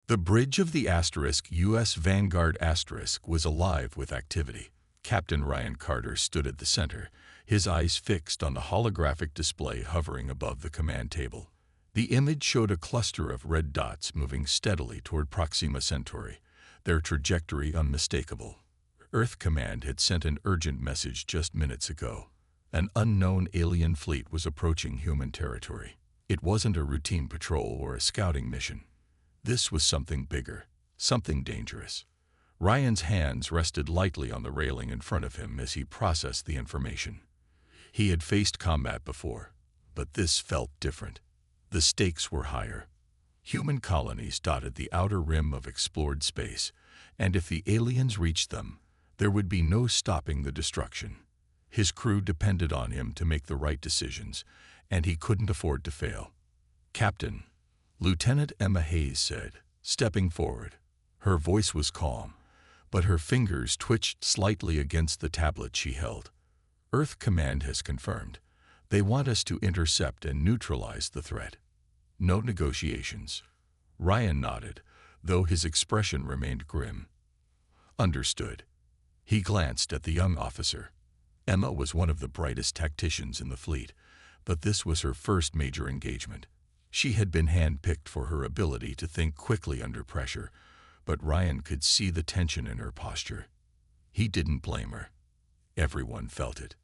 The bridge of the U.S. Vanguard was alive with activity. Captain Ryan Carter stood at the center, his eyes fixed on the holographic display hovering above the command table. The image showed a cluster of red dots moving steadily toward Proxima Centauri, their trajectory unmistakable. Earth Command had sent an urgent message just minutes ago. An unknown alien fleet was approaching human territory. It wasn't a routine patrol or a scouting mission. This was something bigger, something dangerous. Ryan's hands rested lightly on the railing in front of him as he processed the information. He had faced combat before, but this felt different. The stakes were higher. Human colonies dotted the outer rim of explored space, and if the aliens reached them, there would be no stopping the destruction. His crew depended on him to make the right decisions, and he couldn't afford to fail. "Captain," Lieutenant Emma Hayes said, stepping forward. Her voice was calm, but her fingers twitched slightly against the tablet she held. "Earth Command has confirmed. They want us to intercept and neutralize the threat. No negotiations." Ryan nodded, though his expression remained grim. "Understood." He glanced at the young officer. Emma was one of the brightest tacticians in the fleet, but this was her first major engagement. She had been handpicked for her ability to think quickly under pressure, but Ryan could see the tension in her posture. He didn't blame her. Everyone felt it.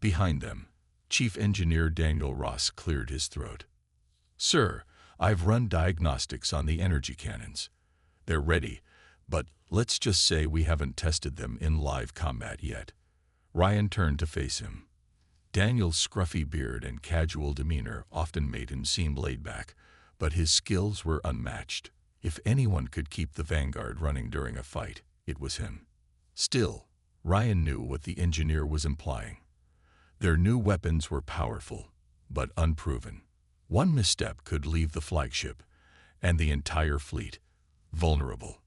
Behind them, Chief Engineer Daniel Ross cleared his throat. "Sir, I've run diagnostics on the energy cannons. They're ready, but let's just say we haven't tested them in live combat yet." Ryan turned to face him. Daniel's scruffy beard and casual demeanor often made him seem laid back, but his skills were unmatched. If anyone could keep the Vanguard running during a fight, it was him. Still, Ryan knew what the engineer was implying. Their new weapons were powerful, but unproven. One misstep could leave the flagship, and the entire fleet, vulnerable.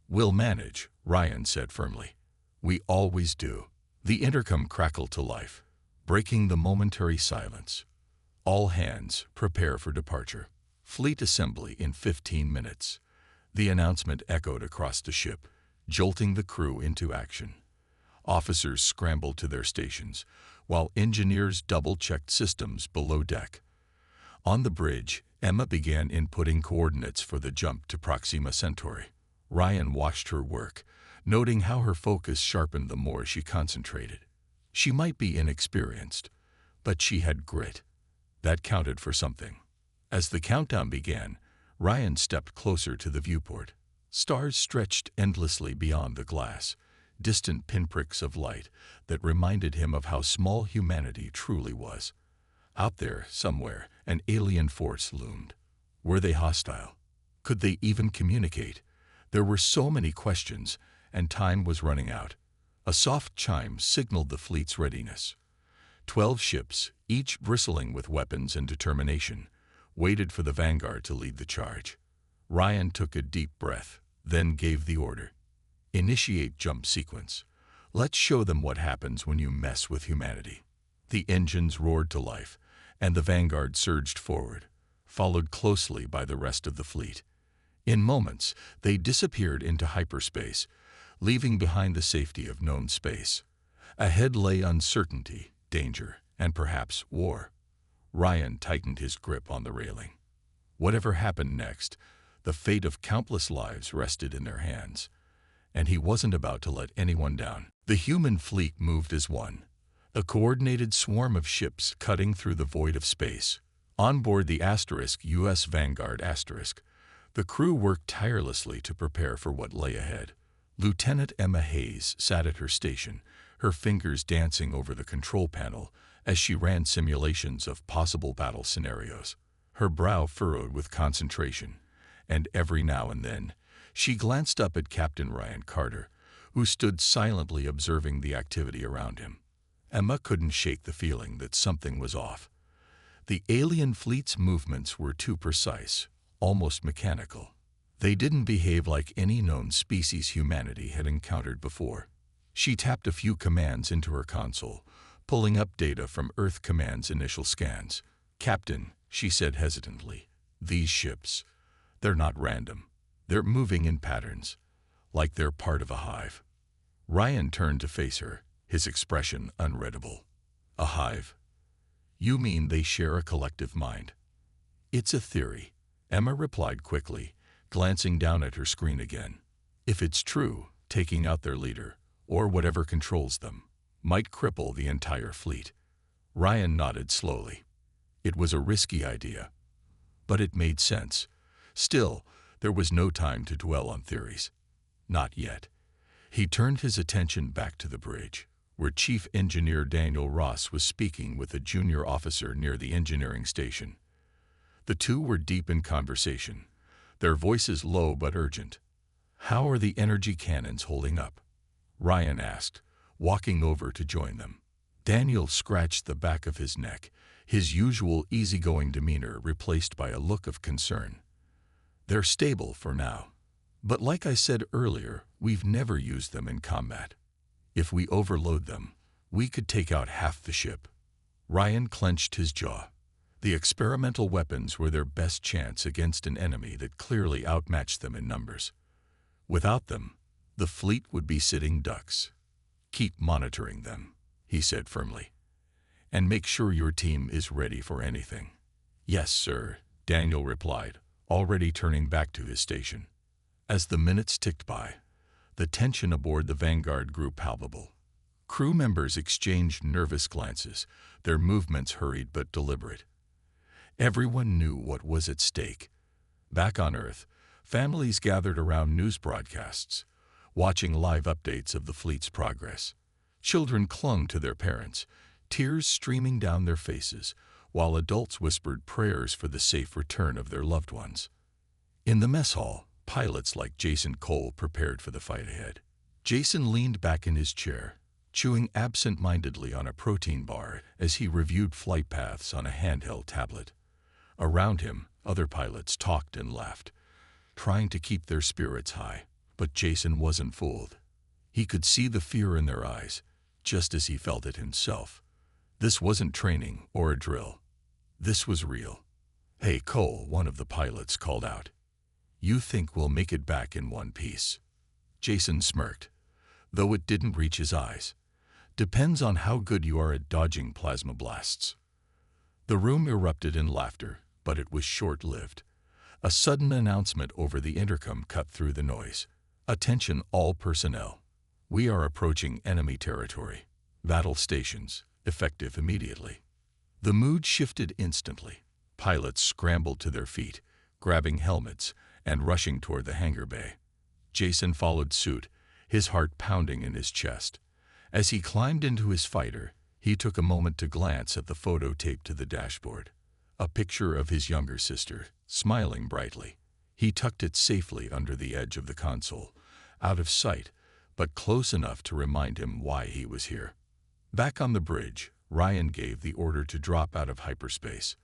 "We'll manage," Ryan said firmly. "We always do." The intercom crackled to life, breaking the momentary silence. "All hands, prepare for departure. Fleet assembly in 15 minutes. The announcement echoed across the ship, jolting the crew into action. Officers scrambled to their stations, while engineers double-checked systems below deck. On the bridge, Emma began inputting coordinates for the jump to Proxima Centauri. Ryan watched her work, noting how her focus sharpened the more she concentrated. She might be inexperienced, but she had grit. That counted for something. As the countdown began, Ryan stepped closer to the viewport. Stars stretched endlessly beyond the glass, distant pinpricks of light that reminded him of how small humanity truly was. Out there, somewhere, an alien force loomed. Were they hostile? Could they even communicate? There were so many questions, and time was running out. A soft chime signaled the fleet's readiness. 12 ships, each bristling with weapons and determination, waited for the Vanguard to lead the charge. Ryan took a deep breath, then gave the order. "Initiate jump sequence. Let's show them what happens when you mess with humanity." The engines roared to life, and the Vanguard surged forward, followed closely by the rest of the fleet. In moments, they disappeared into hyperspace, leaving behind the safety of known space. Ahead lay uncertainty, danger, and perhaps war. Ryan tightened his grip on the railing. Whatever happened next, the fate of countless lives rested in their hands, and he wasn't about to let anyone down. The human fleet moved as one, a coordinated swarm of ships cutting through the void of space. On board the U.S. Vanguard the crew worked tirelessly to prepare for what lay ahead. Lieutenant Emma Hayes sat at her station, her fingers dancing over the control panel as she ran simulations of possible battle scenarios. Her brow furrowed with concentration, and every now and then, she glanced up at Captain Ryan Carter, who stood silently observing the activity around him. Emma couldn't shake the feeling that something was off. The alien fleet's movements were too precise, almost mechanical. They didn't behave like any known species humanity had encountered before. She tapped a few commands into her console, pulling up data from Earth Command's initial scans. "Captain," she said hesitantly, "these ships, they're not random. They're moving in patterns, like they're part of a hive. Ryan turned to face her, his expression unreadable. A hive? You mean they share a collective mind? It's a theory, Emma replied quickly, glancing down at her screen again. If it's true, taking out their leader, or whatever controls them, might cripple the entire fleet. Ryan nodded slowly. It was a risky idea, but it made sense. Still, there was no time to dwell on theories. Not yet. He turned his attention back to the bridge, where Chief Engineer Daniel Ross was speaking with a junior officer near the engineering station. The two were deep in conversation, their voices low but urgent. How are the energy cannons holding up? Ryan asked, walking over to join them. Daniel scratched the back of his neck, his usual easygoing demeanor replaced by a look of concern. They're stable for now. But like I said earlier, we've never used them in combat. If we overload them, we could take out half the ship. Ryan clenched his jaw. The experimental weapons were their best chance against an enemy that clearly outmatched them in numbers. Without them, the fleet would be sitting ducks. Keep monitoring them, he said firmly. And make sure your team is ready for anything. Yes, sir, Daniel replied, already turning back to his station. As the minutes ticked by, the tension aboard the Vanguard grew palpable. Crew members exchanged nervous glances, their movements hurried but deliberate. Everyone knew what was at stake. Back on Earth, families gathered around news broadcasts, watching live updates of the fleet's progress. Children clung to their parents, tears streaming down their faces, while adults whispered prayers for the safe return of their loved ones. In the mess hall, pilots like Jason Cole prepared for the fight ahead. Jason leaned back in his chair, chewing absent-mindedly on a protein bar as he reviewed flight paths on a handheld tablet. Around him, other pilots talked and laughed, trying to keep their spirits high. But Jason wasn't fooled. He could see the fear in their eyes, just as he felt it himself. This wasn't training or a drill. This was real. Hey, Cole, one of the pilots called out. You think we'll make it back in one piece? Jason smirked, though it didn't reach his eyes. Depends on how good you are at dodging plasma blasts. The room erupted in laughter, but it was short-lived. A sudden announcement over the intercom cut through the noise. Attention all personnel. We are approaching enemy territory. Battle stations, effective immediately. The mood shifted instantly. Pilots scrambled to their feet, grabbing helmets and rushing toward the hangar bay. Jason followed suit, his heart pounding in his chest. As he climbed into his fighter, he took a moment to glance at the photo taped to the dashboard. A picture of his younger sister, smiling brightly. He tucked it safely under the edge of the console, out of sight, but close enough to remind him why he was here. Back on the bridge, Ryan gave the order to drop out of hyperspace.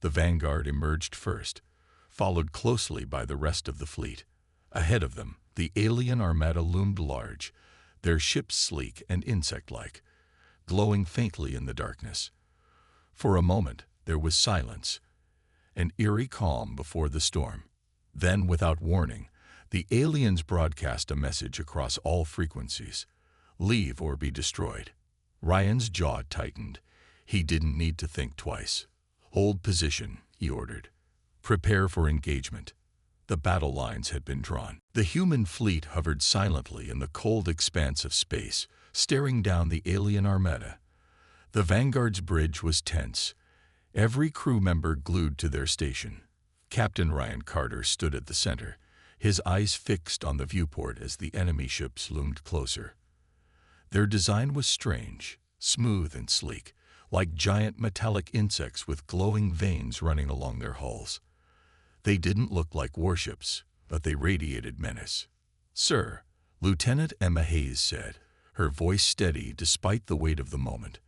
The Vanguard emerged first, followed closely by the rest of the fleet. Ahead of them, the alien armada loomed large, their ships sleek and insect-like, glowing faintly in the darkness. For a moment, there was silence, an eerie calm before the storm. Then, without warning, the aliens broadcast a message across all frequencies. Leave or be destroyed. Ryan's jaw tightened. He didn't need to think twice. Hold position, he ordered. Prepare for engagement. The battle lines had been drawn. The human fleet hovered silently in the cold expanse of space, staring down the alien armada. The Vanguard's bridge was tense, every crew member glued to their station. Captain Ryan Carter stood at the center, his eyes fixed on the viewport as the enemy ships loomed closer. Their design was strange, smooth and sleek, like giant metallic insects with glowing veins running along their hulls. They didn't look like warships, but they radiated menace. "Sir," Lieutenant Emma Hayes said, her voice steady despite the weight of the moment.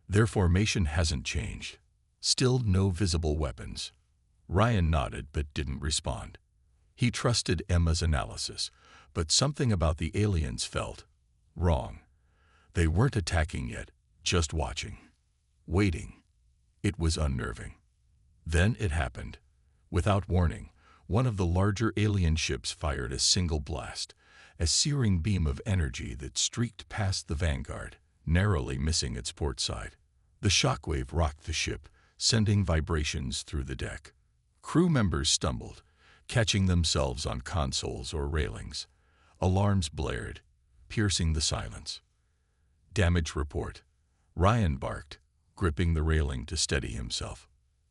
"Their formation hasn't changed. Still no visible weapons." Ryan nodded but didn't respond. He trusted Emma's analysis, but something about the aliens felt wrong. They weren't attacking yet, just watching. Waiting. It was unnerving. Then it happened. Without warning, One of the larger alien ships fired a single blast, a searing beam of energy that streaked past the Vanguard, narrowly missing its port side. The shockwave rocked the ship, sending vibrations through the deck. Crew members stumbled, catching themselves on consoles or railings. Alarms blared, piercing the silence. "Damage report," Ryan barked, gripping the railing to steady himself.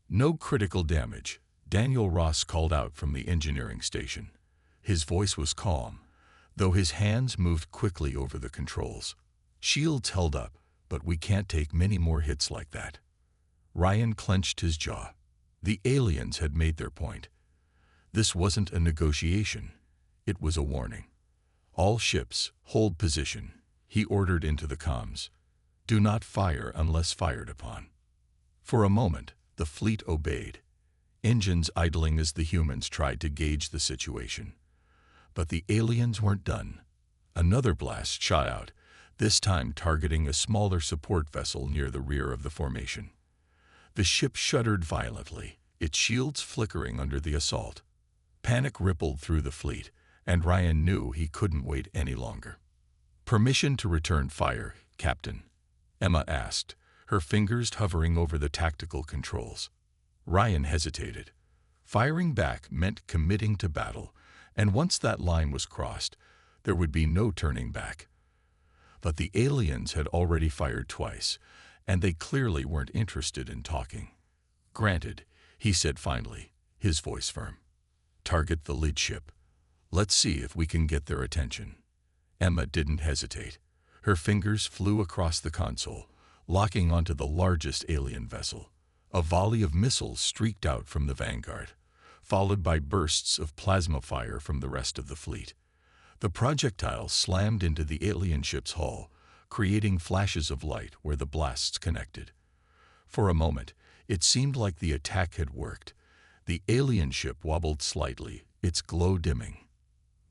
"No critical damage," Daniel Ross called out from the engineering station. His voice was calm, though his hands moved quickly over the controls. "Shields held up, but we can't take many more hits like that." Ryan clenched his jaw. The aliens had made their point. This wasn't a negotiation. It was a warning. "All ships, hold position," he ordered into the comms. "Do not fire unless fired upon." For a moment, the fleet obeyed, engines idling as the humans tried to gauge the situation. But the aliens weren't done. Another blast shot out, this time targeting a smaller support vessel near the rear of the formation. The ship shuddered violently, its shields flickering under the assault. Panic rippled through the fleet, and Ryan knew he couldn't wait any longer. "Permission to return fire, Captain," Emma asked, her fingers hovering over the tactical controls. Ryan hesitated. Firing back meant committing to battle, and once that line was crossed, there would be no turning back. But the aliens had already fired twice, and they clearly weren't interested in talking. "Granted," he said finally, his voice firm. "Target the lead ship. Let's see if we can get their attention." Emma didn't hesitate. Her fingers flew across the console, locking onto the largest alien vessel. A volley of missiles streaked out from the Vanguard, followed by bursts of plasma fire from the rest of the fleet. The projectiles slammed into the alien ship's hull, creating flashes of light where the blasts connected. For a moment, it seemed like the attack had worked. The alien ship wobbled slightly, its glow dimming.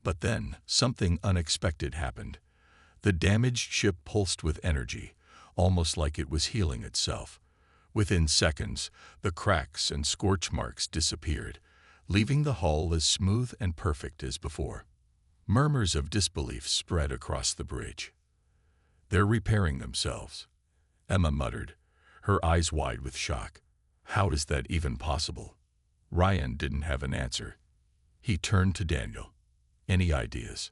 But then, something unexpected happened. The damaged ship pulsed with energy, almost like it was healing itself. Within seconds, the cracks and scorch marks disappeared, leaving the hull as smooth and perfect as before. Murmurs of disbelief spread across the bridge. "They're repairing themselves," Emma muttered, her eyes wide with shock. "How is that even possible?" Ryan didn't have an answer. He turned to Daniel. "Any ideas?"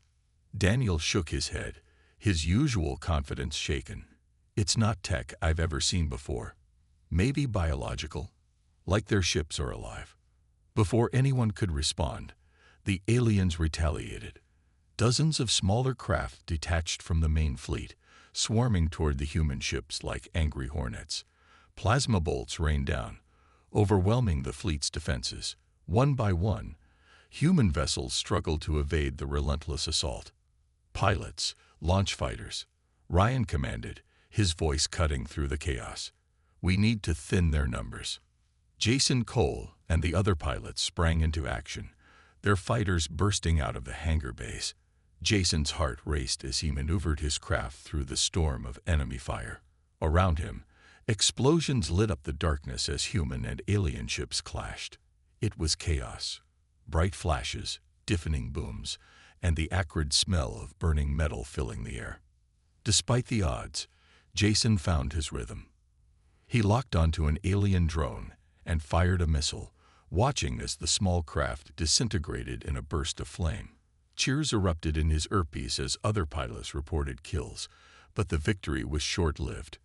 Daniel shook his head, his usual confidence shaken. "It's not tech I've ever seen before. Maybe biological, like their ships are alive." Before anyone could respond, the aliens retaliated. Dozens of smaller craft detached from the main fleet, swarming toward the human ships like angry hornets. Plasma bolts rained down, overwhelming the fleet's defenses. One by one, human vessels struggled to evade the relentless assault. "Pilots, launch fighters," Ryan commanded, his voice cutting through the chaos. "We need to thin their numbers." Jason Cole and the other pilots sprang into action, their fighters bursting out of the hangar bays. Jason's heart raced as he maneuvered his craft through the storm of enemy fire. Around him, explosions lit up the darkness as human and alien ships clashed. It was chaos. Bright flashes, deafening booms, and the acrid smell of burning metal filling the air. Despite the odds, Jason found his rhythm. He locked onto an alien drone and fired a missile, watching as the small craft disintegrated in a burst of flame. Cheers erupted in his earpiece as other pilots reported kills, but the victory was short-lived.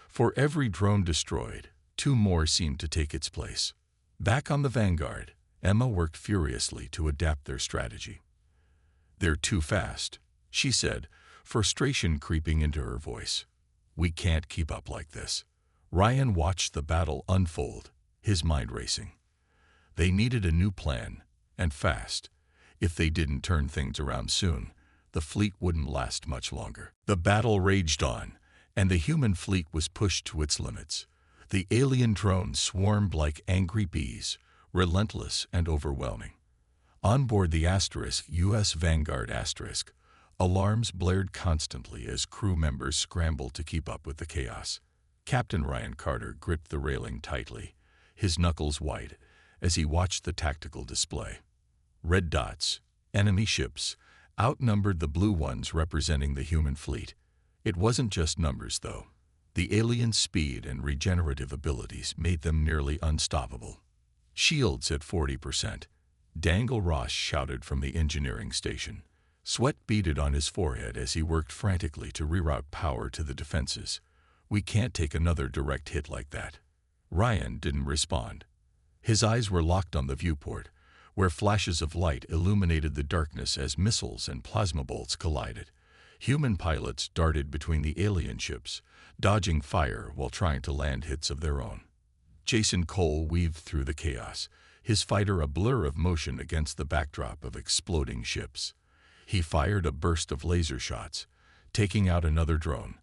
For every drone destroyed, 2 more seemed to take its place. Back on the Vanguard, Emma worked furiously to adapt their strategy. "They're too fast," she said, frustration creeping into her voice. "We can't keep up like this." Ryan watched the battle unfold, his mind racing. They needed a new plan, and fast. If they didn't turn things around soon, the fleet wouldn't last much longer. The battle raged on, and the human fleet was pushed to its limits. The alien drones swarmed like angry bees, relentless and overwhelming. On board the U.S. Vanguard *, alarms blared constantly as crew members scrambled to keep up with the chaos. Captain Ryan Carter gripped the railing tightly, his knuckles white, as he watched the tactical display. Red dots, enemy ships, outnumbered the blue ones representing the human fleet. It wasn't just numbers, though. The alien speed and regenerative abilities made them nearly unstoppable. Shields at 40%. Dangle Ross shouted from the engineering station. Sweat beaded on his forehead as he worked frantically to reroute power to the defenses. We can't take another direct hit like that. Ryan didn't respond. His eyes were locked on the viewport, where flashes of light illuminated the darkness as missiles and plasma bolts collided. Human pilots darted between the alien ships, dodging fire while trying to land hits of their own. Jason Cole weaved through the chaos, his fighter a blur of motion against the backdrop of exploding ships. He fired a burst of laser shots, taking out another drone,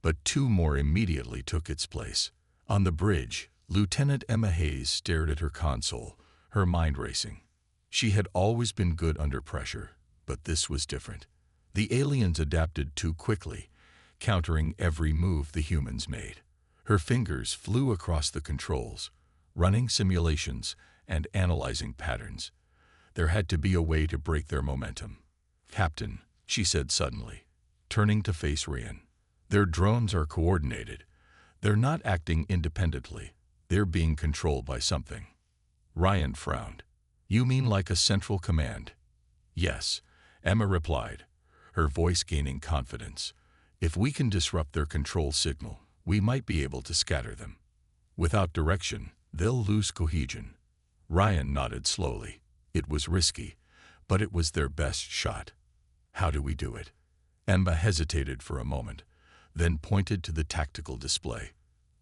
but two more immediately took its place. On the bridge, Lieutenant Emma Hayes stared at her console, her mind racing. She had always been good under pressure, but this was different. The aliens adapted too quickly, countering every move the humans made. Her fingers flew across the controls, running simulations and analyzing patterns. There had to be a way to break their momentum. "Captain," she said suddenly, turning to face Ryan, "their drones are coordinated. They're not acting independently. They're being controlled by something." Ryan frowned. "You mean like a central command?" "Yes," Emma replied, her voice gaining confidence. "If we can disrupt their control signal, we might be able to scatter them. Without direction, they'll lose cohesion." Ryan nodded slowly. It was risky, but it was their best shot. "How do we do it?" Emma hesitated for a moment, then pointed to the tactical display.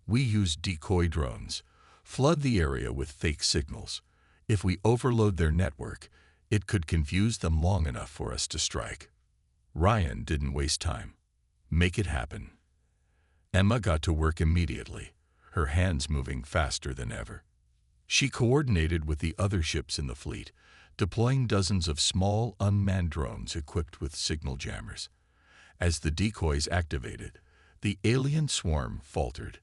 "We use decoy drones. Flood the area with fake signals. If we overload their network, it could confuse them long enough for us to strike." Ryan didn't waste time. "Make it happen." Emma got to work immediately, her hands moving faster than ever. She coordinated with the other ships in the fleet, deploying dozens of small, unmanned drones equipped with signal jammers. As the decoys activated, the alien swarm faltered.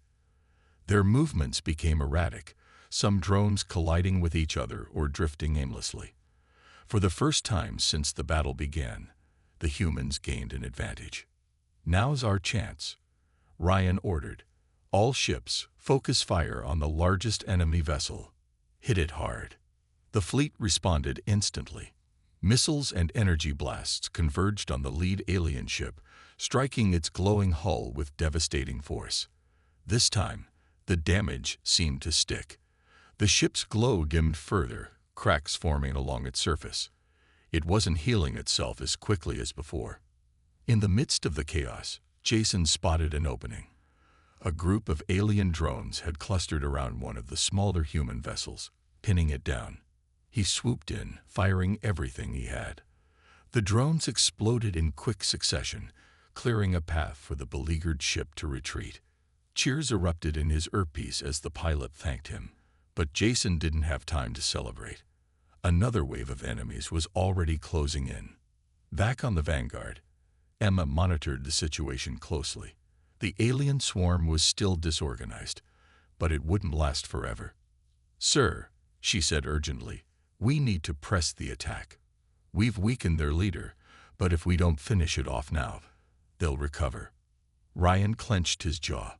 Their movements became erratic, some drones colliding with each other or drifting aimlessly. For the first time since the battle began, the humans gained an advantage. "Now's our chance," Ryan ordered. "All ships, focus fire on the largest enemy vessel. Hit it hard." The fleet responded instantly. Missiles and energy blasts converged on the lead alien ship, striking its glowing hull with devastating force. This time, the damage seemed to stick. The ship's glow dimmed further, cracks forming along its surface. It wasn't healing itself as quickly as before. In the midst of the chaos, Jason spotted an opening. A group of alien drones had clustered around one of the smaller human vessels, pinning it down. He swooped in, firing everything he had. The drones exploded in quick succession, clearing a path for the beleaguered ship to retreat. Cheers erupted in his earpiece as the pilot thanked him, but Jason didn't have time to celebrate. Another wave of enemies was already closing in. Back on the Vanguard, Emma monitored the situation closely. The alien swarm was still disorganized, but it wouldn't last forever. "Sir," she said urgently, "we need to press the attack. We've weakened their leader, but if we don't finish it off now, they'll recover." Ryan clenched his jaw.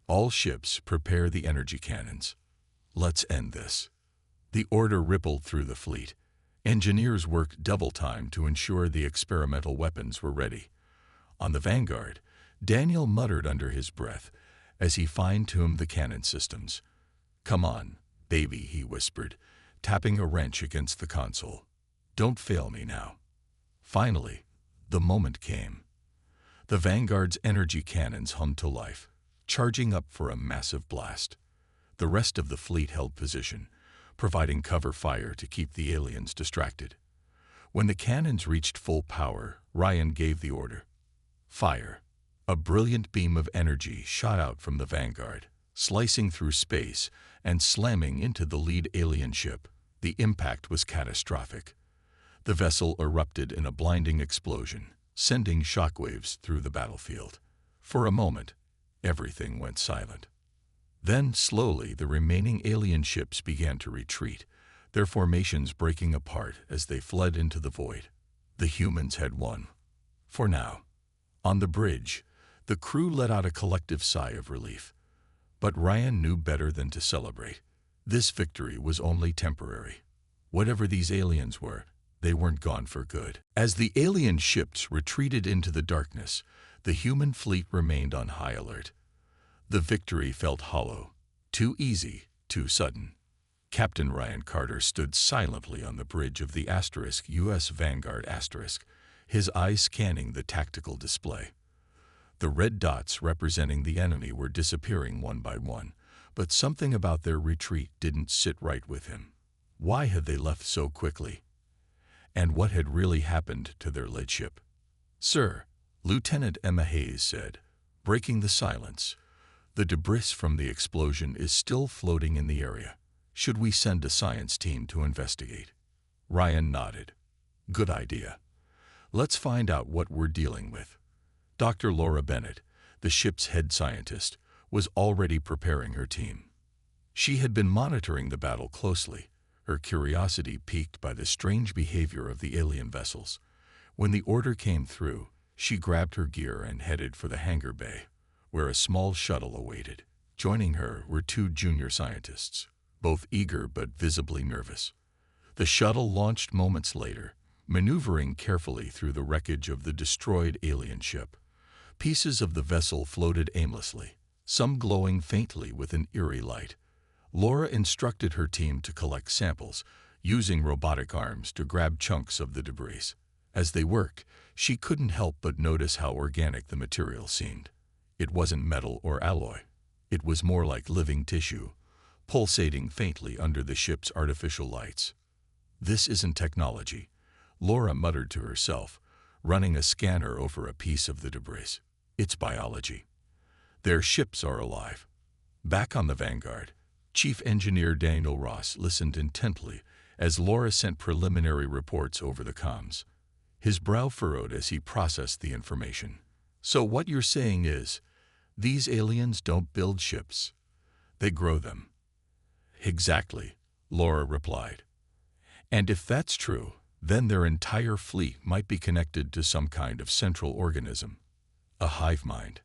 "All ships, prepare the energy cannons. Let's end this." The order rippled through the fleet. Engineers worked double time to ensure the experimental weapons were ready. On the Vanguard, Daniel muttered under his breath as he fine-tuned the cannon systems. "Come on, baby," he whispered, tapping a wrench against the console. "Don't fail me now." Finally, the moment came. The Vanguard's energy cannons hummed to life, charging up for a massive blast. The rest of the fleet held position, providing cover fire to keep the aliens distracted. When the cannons reached full power, Ryan gave the order. "Fire." A brilliant beam of energy shot out from the Vanguard, slicing through space and slamming into the lead alien ship. The impact was catastrophic. The vessel erupted in a blinding explosion, sending shockwaves through the battlefield. For a moment, everything went silent. Then, slowly, the remaining alien ships began to retreat, their formations breaking apart as they fled into the void. The humans had won. For now. On the bridge, the crew let out a collective sigh of relief. But Ryan knew better than to celebrate. This victory was only temporary. Whatever these aliens were, they weren't gone for good. As the alien ships retreated into the darkness, the human fleet remained on high alert. The victory felt hollow, too easy, too sudden. Captain Ryan Carter stood silently on the bridge of the U.S. Vanguard *, his eyes scanning the tactical display. The red dots representing the enemy were disappearing one by one, but something about their retreat didn't sit right with him. Why had they left so quickly? And what had really happened to their lead ship? "Sir," Lieutenant Emma Hayes said, breaking the silence, "the debris from the explosion is still floating in the area. Should we send a science team to investigate?" Ryan nodded. "Good idea. Let's find out what we're dealing with." Dr. Laura Bennett, the ship's head scientist, was already preparing her team. She had been monitoring the battle closely, her curiosity piqued by the strange behavior of the alien vessels. When the order came through, she grabbed her gear and headed for the hangar bay, where a small shuttle awaited. Joining her were two junior scientists, both eager but visibly nervous. The shuttle launched moments later, maneuvering carefully through the wreckage of the destroyed alien ship. Pieces of the vessel floated aimlessly, some glowing faintly with an eerie light. Laura instructed her team to collect samples, using robotic arms to grab chunks of the debris. As they worked, she couldn't help but notice how organic the material seemed. It wasn't metal or alloy. It was more like living tissue, pulsating faintly under the ship's artificial lights. "This isn't technology," Laura muttered to herself, running a scanner over a piece of the debris. "It's biology. Their ships are alive." Back on the Vanguard, Chief Engineer Daniel Ross listened intently as Laura sent preliminary reports over the comms. His brow furrowed as he processed the information. "So what you're saying is, these aliens don't build ships. They grow them." "Exactly," Laura replied. "And if that's true, then their entire fleet might be connected to some kind of central organism. A hive mind."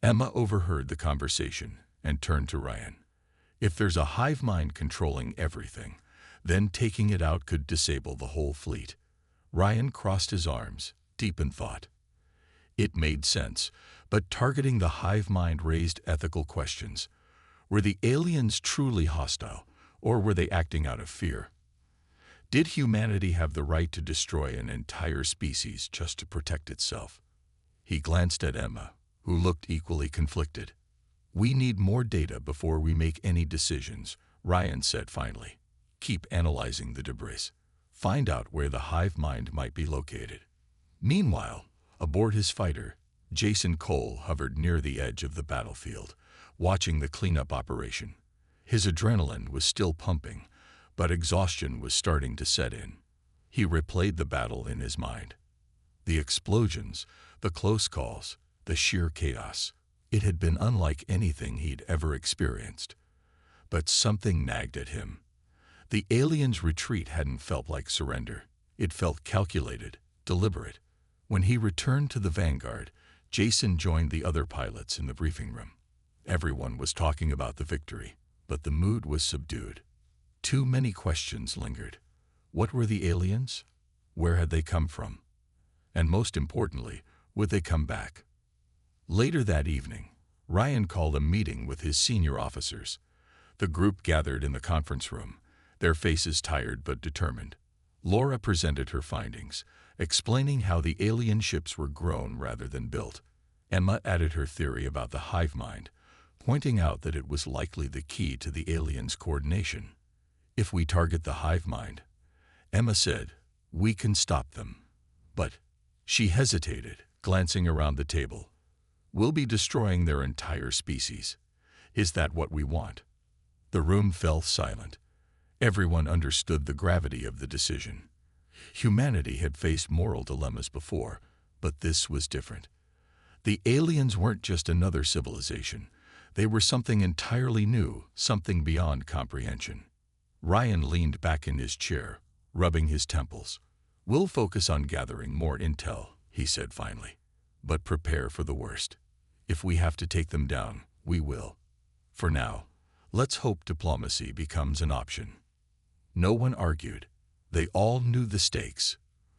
Emma overheard the conversation and turned to Ryan. "If there's a hive mind controlling everything, then taking it out could disable the whole fleet." Ryan crossed his arms, deep in thought. It made sense, but targeting the hive mind raised ethical questions. Were the aliens truly hostile, or were they acting out of fear? Did humanity have the right to destroy an entire species just to protect itself? He glanced at Emma, who looked equally conflicted. "We need more data before we make any decisions," Ryan said finally. "Keep analyzing the debris. Find out where the hive mind might be located." Meanwhile, aboard his fighter, Jason Cole hovered near the edge of the battlefield, watching the cleanup operation. His adrenaline was still pumping, but exhaustion was starting to set in. He replayed the battle in his mind. The explosions, the close calls, the sheer chaos. It had been unlike anything he'd ever experienced. But something nagged at him. The aliens' retreat hadn't felt like surrender. It felt calculated, deliberate. When he returned to the Vanguard, Jason joined the other pilots in the briefing room. Everyone was talking about the victory, but the mood was subdued. Too many questions lingered. What were the aliens? Where had they come from? And most importantly, would they come back? Later that evening, Ryan called a meeting with his senior officers. The group gathered in the conference room, their faces tired but determined. Laura presented her findings, explaining how the alien ships were grown rather than built. Emma added her theory about the hive mind, pointing out that it was likely the key to the aliens' coordination. "If we target the hive mind," Emma said, "we can stop them." But she hesitated, glancing around the table. "We'll be destroying their entire species. Is that what we want?" The room fell silent. Everyone understood the gravity of the decision. Humanity had faced moral dilemmas before, but this was different. The aliens weren't just another civilization. They were something entirely new, something beyond comprehension. Ryan leaned back in his chair, rubbing his temples. "We'll focus on gathering more intel," he said finally. "But prepare for the worst. If we have to take them down, we will. For now, let's hope diplomacy becomes an option." No one argued. They all knew the stakes.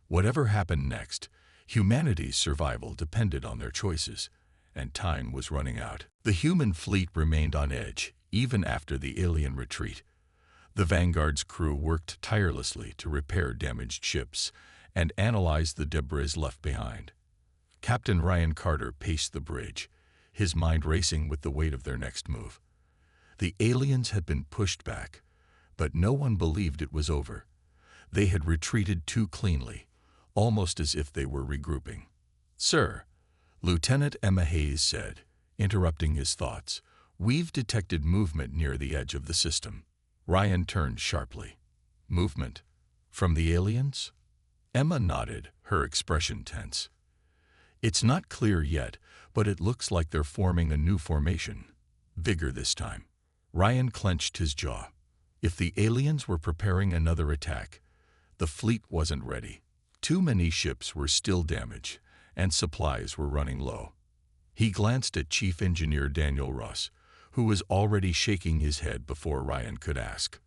Whatever happened next, humanity's survival depended on their choices, and time was running out. The human fleet remained on edge, even after the alien retreat. The Vanguard's crew worked tirelessly to repair damaged ships and analyze the debris left behind. Captain Ryan Carter paced the bridge, his mind racing with the weight of their next move. The aliens had been pushed back, but no one believed it was over. They had retreated too cleanly, almost as if they were regrouping. "Sir," Lieutenant Emma Hayes said, interrupting his thoughts, "we've detected movement near the edge of the system." Ryan turned sharply. "Movement? From the aliens?" Emma nodded, her expression tense. "It's not clear yet, but it looks like they're forming a new formation. Bigger this time." Ryan clenched his jaw. If the aliens were preparing another attack, the fleet wasn't ready. Too many ships were still damaged, and supplies were running low. He glanced at Chief Engineer Daniel Ross, who was already shaking his head before Ryan could ask.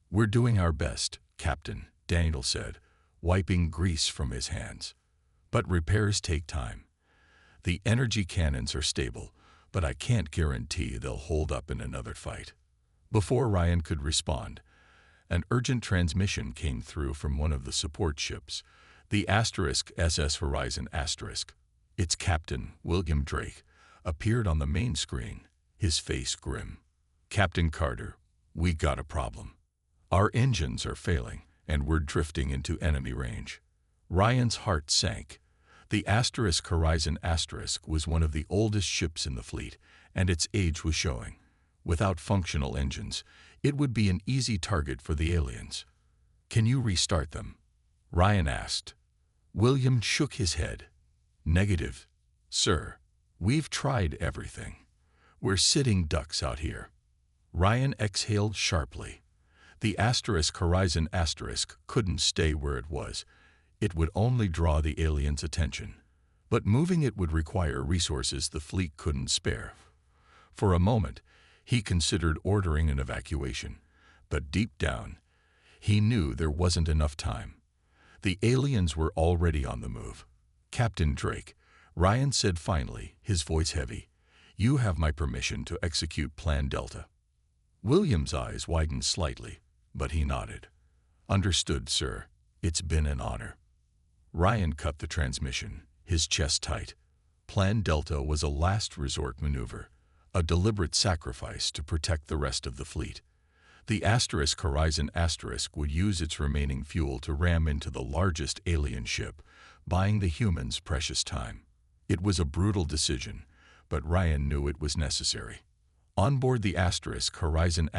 "We're doing our best, Captain," Daniel said, wiping grease from his hands. "But repairs take time. The energy cannons are stable, but I can't guarantee they'll hold up in another fight." Before Ryan could respond, an urgent transmission came through from one of the support ships, the *SS Horizon*. Its captain, William Drake, appeared on the main screen, his face grim. "Captain Carter, we got a problem. Our engines are failing, and we're drifting into enemy range." Ryan's heart sank. The *Horizon* was one of the oldest ships in the fleet, and its age was showing. Without functional engines, it would be an easy target for the aliens. "Can you restart them?" Ryan asked. William shook his head. "Negative, sir. We've tried everything. We're sitting ducks out here." Ryan exhaled sharply. The *Horizon* couldn't stay where it was. It would only draw the aliens' attention. But moving it would require resources the fleet couldn't spare. For a moment, he considered ordering an evacuation, but deep down, he knew there wasn't enough time. The aliens were already on the move. "Captain Drake," Ryan said finally, his voice heavy, "you have my permission to execute Plan Delta." William's eyes widened slightly, but he nodded. "Understood, sir. It's been an honor." Ryan cut the transmission, his chest tight. Plan Delta was a last resort maneuver, a deliberate sacrifice to protect the rest of the fleet. The Horizon* would use its remaining fuel to ram into the largest alien ship, buying the humans precious time. It was a brutal decision, but Ryan knew it was necessary. On board the Horizon*,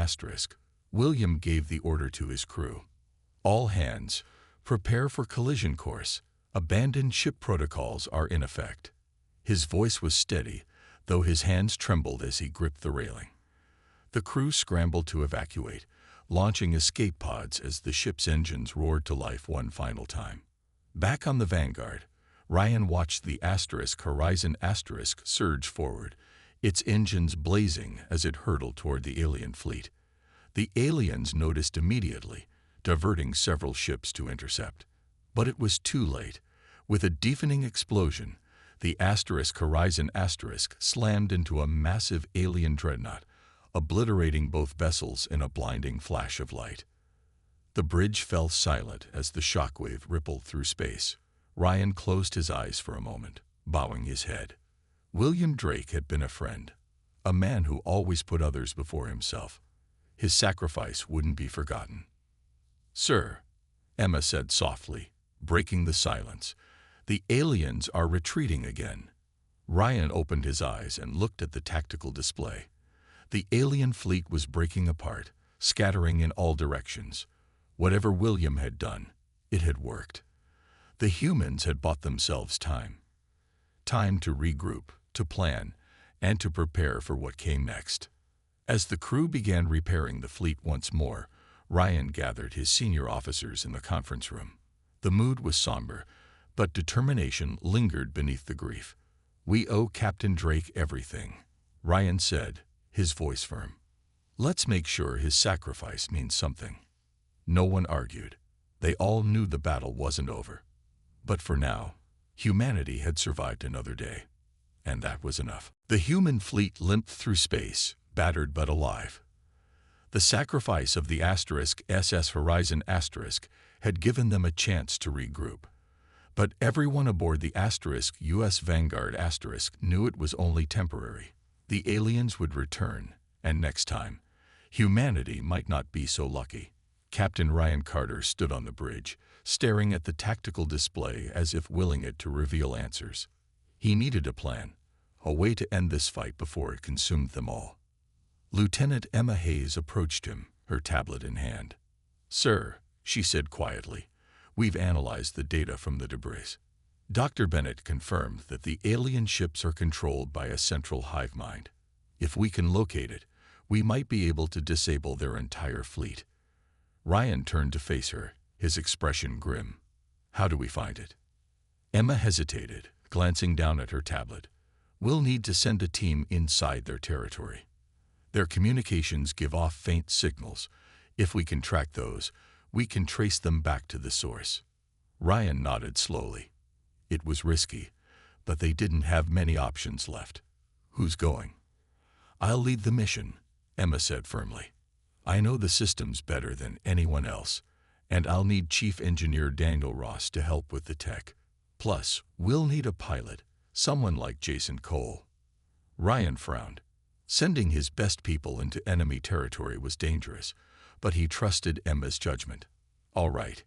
William gave the order to his crew. "All hands, prepare for collision course. Abandoned ship protocols are in effect." His voice was steady, though his hands trembled as he gripped the railing. The crew scrambled to evacuate, launching escape pods as the ship's engines roared to life one final time. Back on the Vanguard, Ryan watched the Horizon* surge forward, its engines blazing as it hurtled toward the alien fleet. The aliens noticed immediately, diverting several ships to intercept. But it was too late. With a deafening explosion, the Horizon* slammed into a massive alien dreadnought, obliterating both vessels in a blinding flash of light. The bridge fell silent as the shockwave rippled through space. Ryan closed his eyes for a moment, bowing his head. William Drake had been a friend, a man who always put others before himself. His sacrifice wouldn't be forgotten. "Sir," Emma said softly, breaking the silence, "the aliens are retreating again." Ryan opened his eyes and looked at the tactical display. The alien fleet was breaking apart, scattering in all directions. Whatever William had done, it had worked. The humans had bought themselves time. Time to regroup, to plan, and to prepare for what came next. As the crew began repairing the fleet once more, Ryan gathered his senior officers in the conference room. The mood was somber, but determination lingered beneath the grief. "We owe Captain Drake everything," Ryan said, his voice firm. "Let's make sure his sacrifice means something." No one argued. They all knew the battle wasn't over. But for now, humanity had survived another day. And that was enough. The human fleet limped through space, battered but alive. The sacrifice of the SS Horizon had given them a chance to regroup. But everyone aboard the US Vanguard knew it was only temporary. The aliens would return, and next time, humanity might not be so lucky. Captain Ryan Carter stood on the bridge, staring at the tactical display as if willing it to reveal answers. He needed a plan, a way to end this fight before it consumed them all. Lieutenant Emma Hayes approached him, her tablet in hand. "Sir," she said quietly, "we've analyzed the data from the debris. Dr. Bennett confirmed that the alien ships are controlled by a central hive mind. If we can locate it, we might be able to disable their entire fleet." Ryan turned to face her, his expression grim. "How do we find it?" Emma hesitated, glancing down at her tablet. "We'll need to send a team inside their territory. Their communications give off faint signals. If we can track those, we can trace them back to the source." Ryan nodded slowly. It was risky, but they didn't have many options left. "Who's going?" "I'll lead the mission," Emma said firmly. "I know the systems better than anyone else, and I'll need Chief Engineer Daniel Ross to help with the tech. Plus, we'll need a pilot, someone like Jason Cole." Ryan frowned. Sending his best people into enemy territory was dangerous, but he trusted Emma's judgment. "All right,"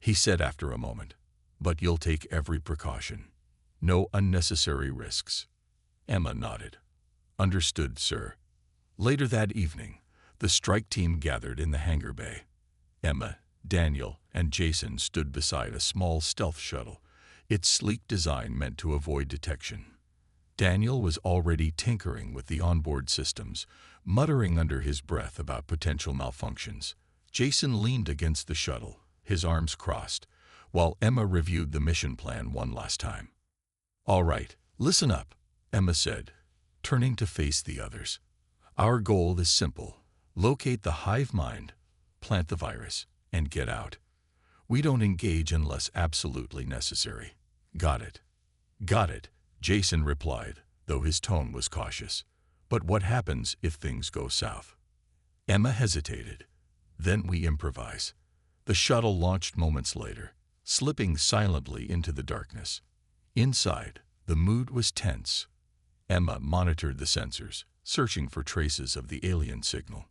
he said after a moment, "but you'll take every precaution. No unnecessary risks." Emma nodded. "Understood, sir." Later that evening, the strike team gathered in the hangar bay. Emma, Daniel, and Jason stood beside a small stealth shuttle, its sleek design meant to avoid detection. Daniel was already tinkering with the onboard systems, muttering under his breath about potential malfunctions. Jason leaned against the shuttle, his arms crossed, while Emma reviewed the mission plan one last time. "All right, listen up," Emma said, turning to face the others. "Our goal is simple. Locate the hive mind, plant the virus, and get out. We don't engage unless absolutely necessary. Got it?" "Got it," Jason replied, though his tone was cautious. "But what happens if things go south?" Emma hesitated. "Then we improvise." The shuttle launched moments later, slipping silently into the darkness. Inside, the mood was tense. Emma monitored the sensors, searching for traces of the alien signal.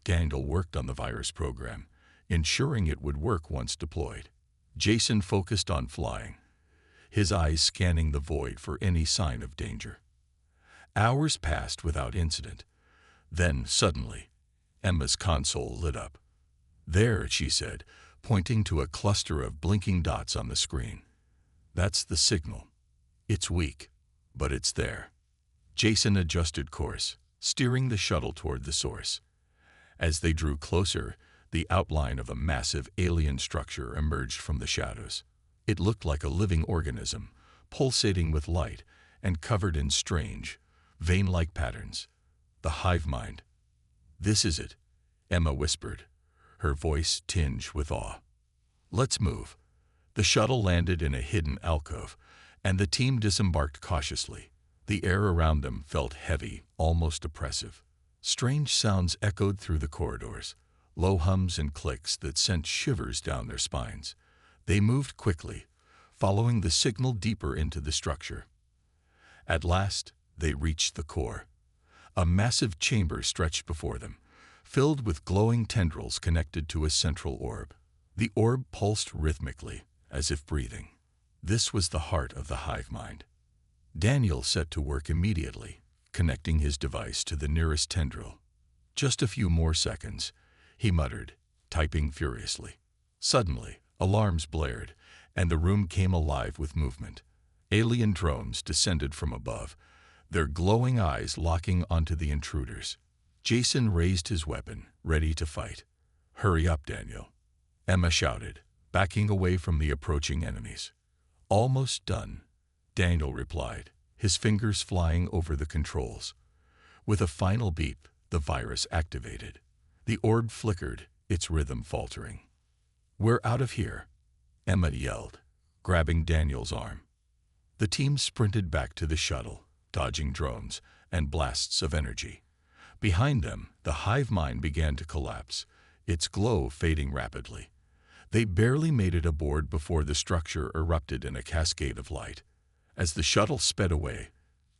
Daniel worked on the virus program, ensuring it would work once deployed. Jason focused on flying, his eyes scanning the void for any sign of danger. Hours passed without incident. Then, suddenly, Emma's console lit up. "There," she said, pointing to a cluster of blinking dots on the screen. "That's the signal. It's weak, but it's there." Jason adjusted course, steering the shuttle toward the source. As they drew closer, the outline of a massive alien structure emerged from the shadows. It looked like a living organism, pulsating with light and covered in strange, vein-like patterns. "The hive mind." "This is it," Emma whispered, her voice tinged with awe. "Let's move." The shuttle landed in a hidden alcove, and the team disembarked cautiously. The air around them felt heavy, almost oppressive. Strange sounds echoed through the corridors, low hums and clicks that sent shivers down their spines. They moved quickly, following the signal deeper into the structure. At last, they reached the core. A massive chamber stretched before them, filled with glowing tendrils connected to a central orb. The orb pulsed rhythmically, as if breathing. This was the heart of the hive mind. Daniel set to work immediately, connecting his device to the nearest tendril. "Just a few more seconds," he muttered, typing furiously. Suddenly, alarms blared, and the room came alive with movement. Alien drones descended from above, their glowing eyes locking onto the intruders. Jason raised his weapon, ready to fight. "Hurry up, Daniel," Emma shouted, backing away from the approaching enemies. "Almost done," Daniel replied, his fingers flying over the controls. With a final beep, the virus activated. The orb flickered, its rhythm faltering. "We're out of here," Emma yelled, grabbing Daniel's arm. The team sprinted back to the shuttle, dodging drones and blasts of energy. Behind them, the hive mind began to collapse, its glow fading rapidly. They barely made it aboard before the structure erupted in a cascade of light. As the shuttle sped away,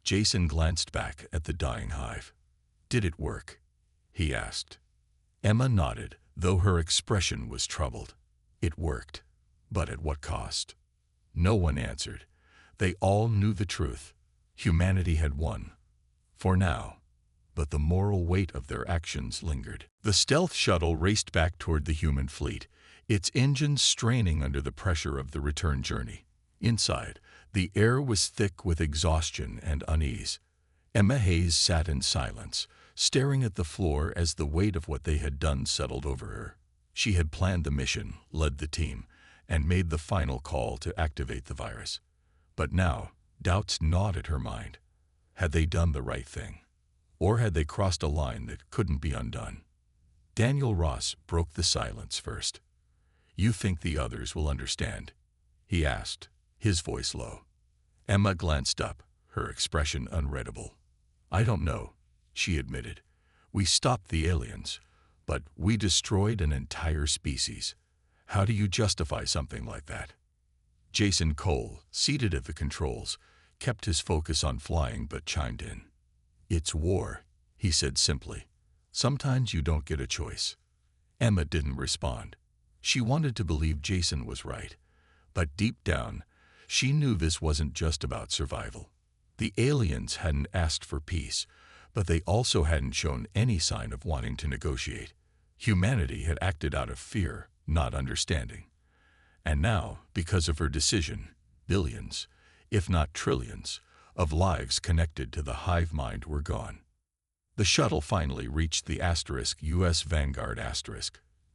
Jason glanced back at the dying hive. "Did it work?" he asked. Emma nodded, though her expression was troubled. It worked, but at what cost? No one answered. They all knew the truth. Humanity had won. For now. But the moral weight of their actions lingered. The stealth shuttle raced back toward the human fleet, its engines straining under the pressure of the return journey. Inside, the air was thick with exhaustion and unease. Emma Hayes sat in silence, staring at the floor as the weight of what they had done settled over her. She had planned the mission, led the team, and made the final call to activate the virus. But now, doubts gnawed at her mind. Had they done the right thing? Or had they crossed a line that couldn't be undone? Daniel Ross broke the silence first. "You think the others will understand?" he asked, his voice low. Emma glanced up, her expression unreadable. "I don't know," she admitted. "We stopped the aliens, but we destroyed an entire species. How do you justify something like that?" Jason Cole, seated at the controls, kept his focus on flying but chimed in. "It's war," he said simply. "Sometimes you don't get a choice." Emma didn't respond. She wanted to believe Jason was right, but deep down, she knew this wasn't just about survival. The aliens hadn't asked for peace, but they also hadn't shown any sign of wanting to negotiate. Humanity had acted out of fear, not understanding. And now, because of her decision, billions, if not trillions, of lives connected to the hive mind were gone. The shuttle finally reached the U.S. Vanguard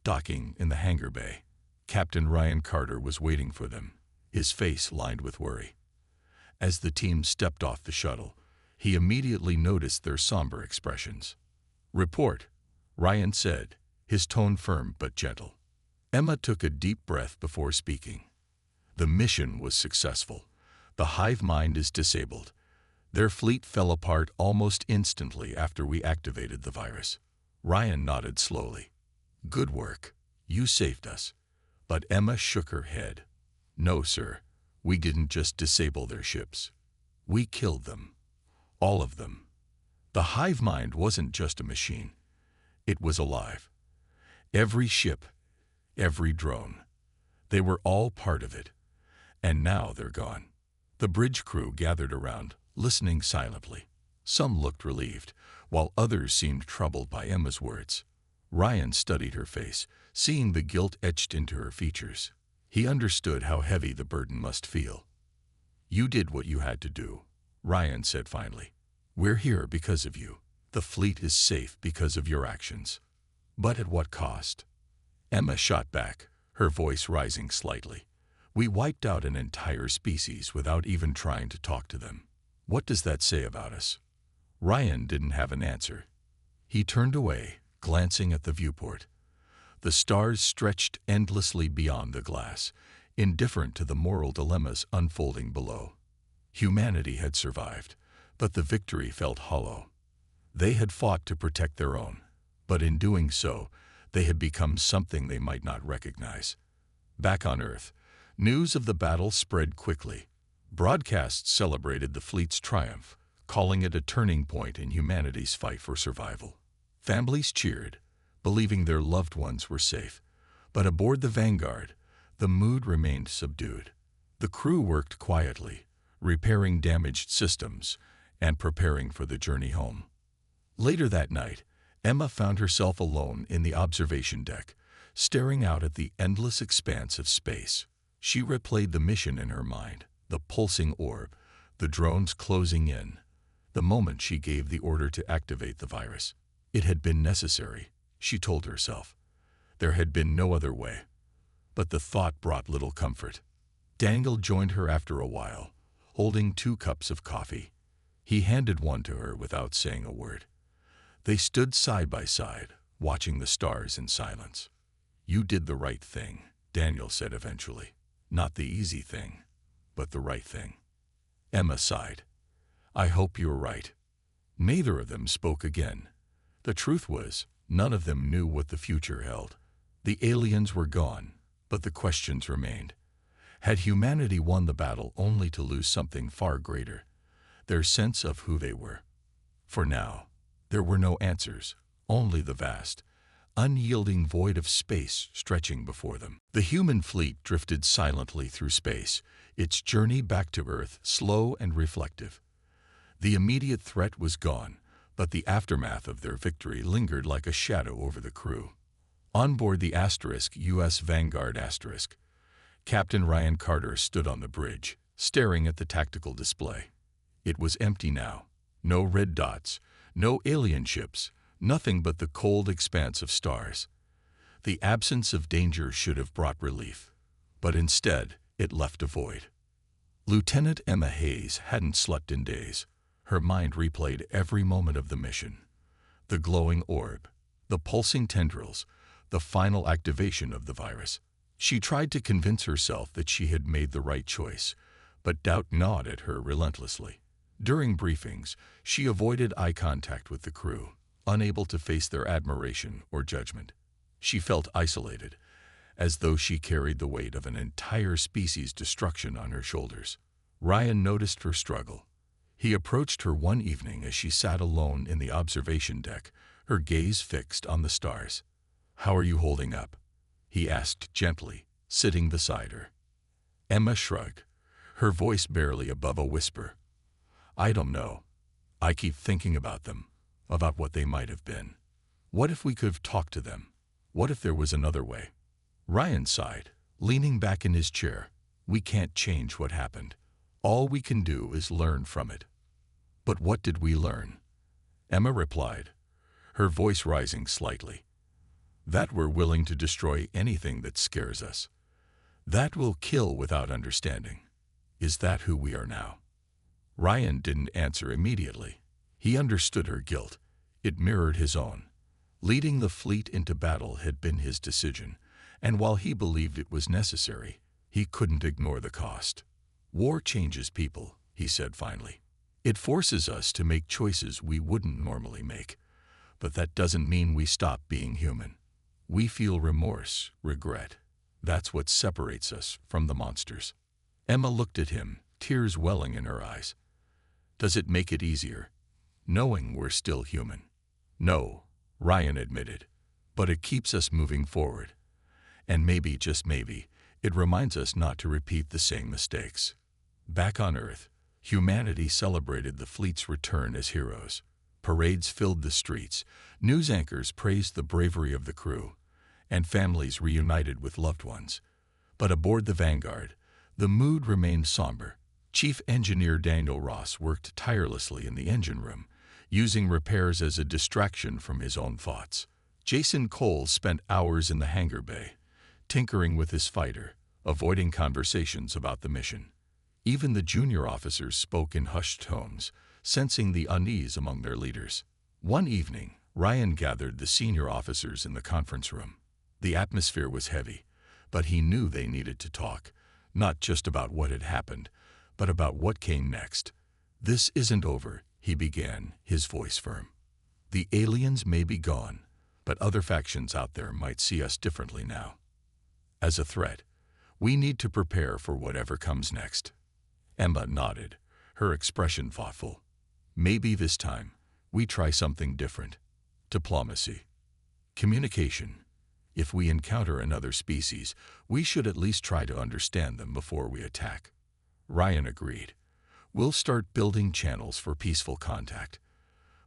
docking in the hangar bay. Captain Ryan Carter was waiting for them, his face lined with worry. As the team stepped off the shuttle, he immediately noticed their somber expressions. "Report," Ryan said, his tone firm but gentle. Emma took a deep breath before speaking. "The mission was successful. The hive mind is disabled. Their fleet fell apart almost instantly after we activated the virus." Ryan nodded slowly. "Good work. You saved us." But Emma shook her head. "No, sir. We didn't just disable their ships. We killed them. All of them. The hive mind wasn't just a machine. It was alive. Every ship, every drone. They were all part of it. And now they're gone." The bridge crew gathered around, listening silently. Some looked relieved, while others seemed troubled by Emma's words. Ryan studied her face, seeing the guilt etched into her features. He understood how heavy the burden must feel. "You did what you had to do," Ryan said finally. "We're here because of you. The fleet is safe because of your actions. But at what cost?" Emma shot back, her voice rising slightly. "We wiped out an entire species without even trying to talk to them. What does that say about us?" Ryan didn't have an answer. He turned away, glancing at the viewport. The stars stretched endlessly beyond the glass, indifferent to the moral dilemmas unfolding below. Humanity had survived, but the victory felt hollow. They had fought to protect their own, but in doing so, they had become something they might not recognize. Back on Earth, news of the battle spread quickly. Broadcasts celebrated the fleet's triumph, calling it a turning point in humanity's fight for survival. Families cheered, believing their loved ones were safe. But aboard the Vanguard, the mood remained subdued. The crew worked quietly, repairing damaged systems and preparing for the journey home. Later that night, Emma found herself alone in the observation deck, staring out at the endless expanse of space. She replayed the mission in her mind, the pulsing orb, the drones closing in, the moment she gave the order to activate the virus. It had been necessary, she told herself. There had been no other way. But the thought brought little comfort. Daniel joined her after a while, holding 2 cups of coffee. He handed one to her without saying a word. They stood side by side, watching the stars in silence. "You did the right thing," Daniel said eventually. "Not the easy thing, but the right thing." Emma sighed. "I hope you're right." Neither of them spoke again. The truth was, none of them knew what the future held. The aliens were gone, but the questions remained. Had humanity won the battle only to lose something far greater? Their sense of who they were. For now, there were no answers, only the vast, unyielding void of space stretching before them. The human fleet drifted silently through space, its journey back to Earth slow and reflective. The immediate threat was gone, but the aftermath of their victory lingered like a shadow over the crew. On board the U.S. Vanguard *, Captain Ryan Carter stood on the bridge, staring at the tactical display. It was empty now. No red dots, no alien ships, nothing but the cold expanse of stars. The absence of danger should have brought relief, but instead it left a void. Lieutenant Emma Hayes hadn't slept in days. Her mind replayed every moment of the mission. The glowing orb, the pulsing tendrils, the final activation of the virus. She tried to convince herself that she had made the right choice, but doubt gnawed at her relentlessly. During briefings, she avoided eye contact with the crew, unable to face their admiration or judgment. She felt isolated, as though she carried the weight of an entire species' destruction on her shoulders. Ryan noticed her struggle. He approached her one evening as she sat alone in the observation deck, her gaze fixed on the stars. "How are you holding up?" he asked gently, sitting beside her. Emma shrugged, her voice barely above a whisper. "I don't know. I keep thinking about them, about what they might have been. What if we could have talked to them? What if there was another way?" Ryan sighed, leaning back in his chair. "We can't change what happened. All we can do is learn from it." "But what did we learn?" Emma replied, her voice rising slightly. "That we're willing to destroy anything that scares us. That we'll kill without understanding. Is that who we are now?" Ryan didn't answer immediately. He understood her guilt. It mirrored his own. Leading the fleet into battle had been his decision, and while he believed it was necessary, he couldn't ignore the cost. "War changes people," he said finally. "It forces us to make choices we wouldn't normally make, but that doesn't mean we stop being human. We feel remorse, regret. That's what separates us from the monsters." Emma looked at him, tears welling in her eyes. "Does it make it easier, knowing we're still human?" "No," Ryan admitted, "but it keeps us moving forward. And maybe, just maybe, it reminds us not to repeat the same mistakes." Back on Earth, humanity celebrated the fleet's return as heroes. Parades filled the streets, news anchors praised the bravery of the crew, and families reunited with loved ones. But aboard the Vanguard, the mood remained somber. Chief Engineer Daniel Ross worked tirelessly in the engine room, using repairs as a distraction from his own thoughts. Jason Cole spent hours in the hangar bay, tinkering with his fighter, avoiding conversations about the mission. Even the junior officers spoke in hushed tones, sensing the unease among their leaders. One evening, Ryan gathered the senior officers in the conference room. The atmosphere was heavy, but he knew they needed to talk, not just about what had happened, but about what came next. "This isn't over," he began, his voice firm. "The aliens may be gone, but other factions out there might see us differently now. As a threat, we need to prepare for whatever comes next." Emma nodded, her expression thoughtful. "Maybe this time, we try something different. Diplomacy. Communication. If we encounter another species, we should at least try to understand them before we attack." Ryan agreed. "We'll start building channels for peaceful contact.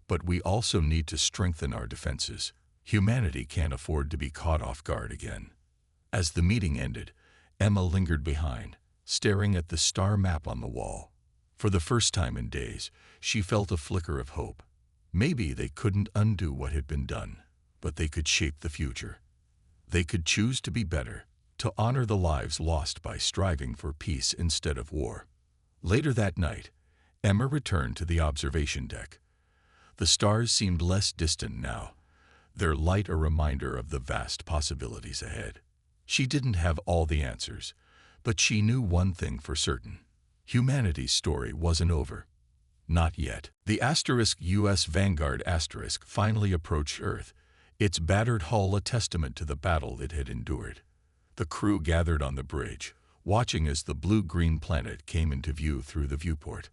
But we also need to strengthen our defenses. Humanity can't afford to be caught off guard again." As the meeting ended, Emma lingered behind, staring at the star map on the wall. For the first time in days, she felt a flicker of hope. Maybe they couldn't undo what had been done, but they could shape the future. They could choose to be better, to honor the lives lost by striving for peace instead of war. Later that night, Emma returned to the observation deck. The stars seemed less distant now, their light a reminder of the vast possibilities ahead. She didn't have all the answers, but she knew one thing for certain. Humanity's story wasn't over. Not yet. The *US Vanguard finally approached Earth, its battered hull a testament to the battle it had endured. The crew gathered on the bridge, watching as the blue-green planet came into view through the viewport.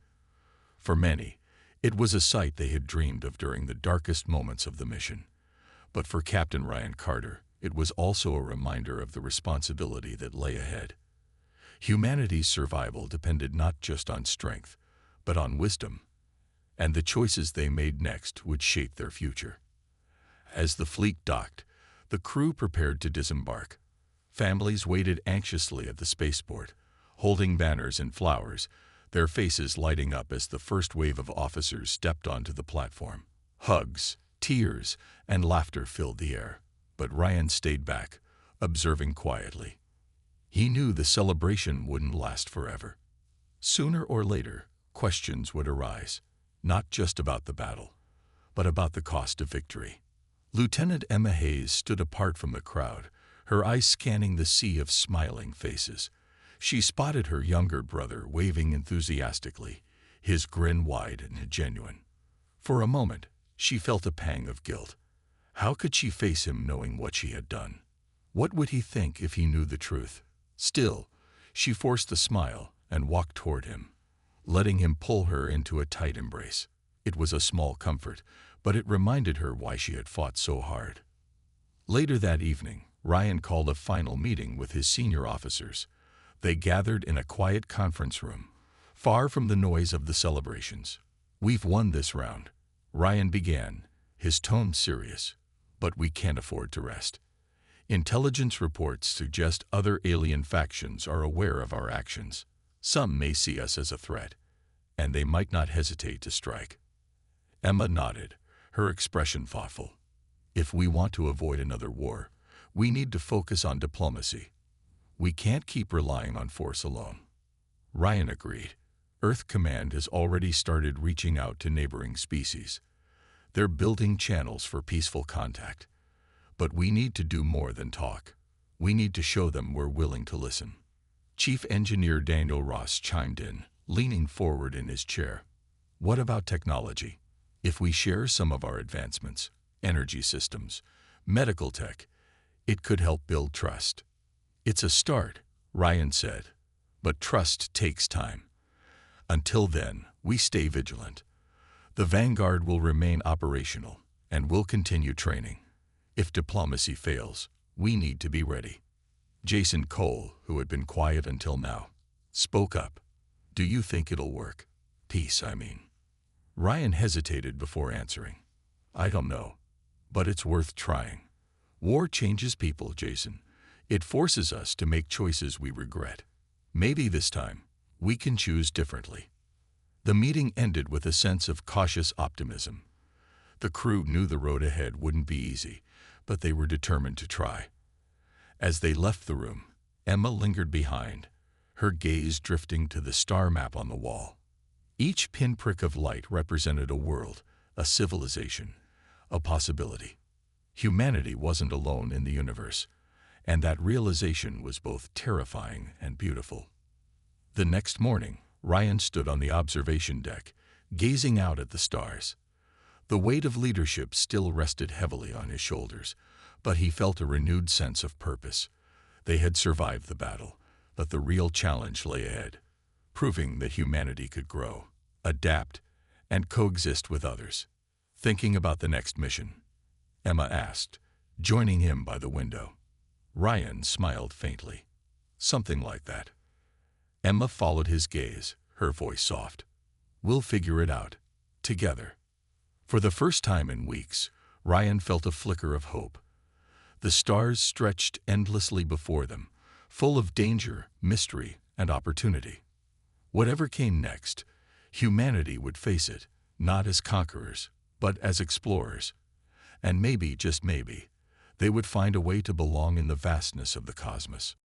For many, it was a sight they had dreamed of during the darkest moments of the mission. But for Captain Ryan Carter, it was also a reminder of the responsibility that lay ahead. Humanity's survival depended not just on strength, but on wisdom, and the choices they made next would shape their future. As the fleet docked, the crew prepared to disembark. Families waited anxiously at the spaceport, holding banners and flowers, their faces lighting up as the first wave of officers stepped onto the platform. Hugs, tears, and laughter filled the air, but Ryan stayed back, observing quietly. He knew the celebration wouldn't last forever. Sooner or later, questions would arise, not just about the battle, but about the cost of victory. Lieutenant Emma Hayes stood apart from the crowd, her eyes scanning the sea of smiling faces. She spotted her younger brother waving enthusiastically, his grin wide and genuine. For a moment, she felt a pang of guilt. How could she face him knowing what she had done? What would he think if he knew the truth? Still, she forced a smile and walked toward him, letting him pull her into a tight embrace. It was a small comfort, but it reminded her why she had fought so hard. Later that evening, Ryan called a final meeting with his senior officers. They gathered in a quiet conference room, far from the noise of the celebrations. "We've won this round," Ryan began, his tone serious, "but we can't afford to rest. Intelligence reports suggest other alien factions are aware of our actions. Some may see us as a threat, and they might not hesitate to strike." Emma nodded, her expression thoughtful. "If we want to avoid another war, we need to focus on diplomacy. We can't keep relying on force alone." Ryan agreed. Earth Command has already started reaching out to neighboring species. They're building channels for peaceful contact. But we need to do more than talk. We need to show them we're willing to listen. Chief Engineer Daniel Ross chimed in, leaning forward in his chair. "What about technology? If we share some of our advancements, energy systems, medical tech, it could help build trust." "It's a start," Ryan said, "but trust takes time. Until then, we stay vigilant. The Vanguard will remain operational, and we'll continue training. If diplomacy fails, we need to be ready." Jason Cole, who had been quiet until now, spoke up. "Do you think it'll work? Peace, I mean." Ryan hesitated before answering. "I don't know, but it's worth trying. War changes people, Jason. It forces us to make choices we regret. Maybe this time, we can choose differently." The meeting ended with a sense of cautious optimism. The crew knew the road ahead wouldn't be easy, but they were determined to try. As they left the room, Emma lingered behind, her gaze drifting to the star map on the wall. Each pinprick of light represented a world, a civilization, a possibility. Humanity wasn't alone in the universe, and that realization was both terrifying and beautiful. The next morning, Ryan stood on the observation deck, gazing out at the stars. The weight of leadership still rested heavily on his shoulders, but he felt a renewed sense of purpose. They had survived the battle, but the real challenge lay ahead, proving that humanity could grow, adapt, and coexist with others. "Thinking about the next mission?" Emma asked, joining him by the window. Ryan smiled faintly. "Something like that." Emma followed his gaze, her voice soft. "We'll figure it out, together." For the first time in weeks, Ryan felt a flicker of hope. The stars stretched endlessly before them, full of danger, mystery, and opportunity. Whatever came next, humanity would face it, not as conquerors, but as explorers. And maybe, just maybe, They would find a way to belong in the vastness of the cosmos.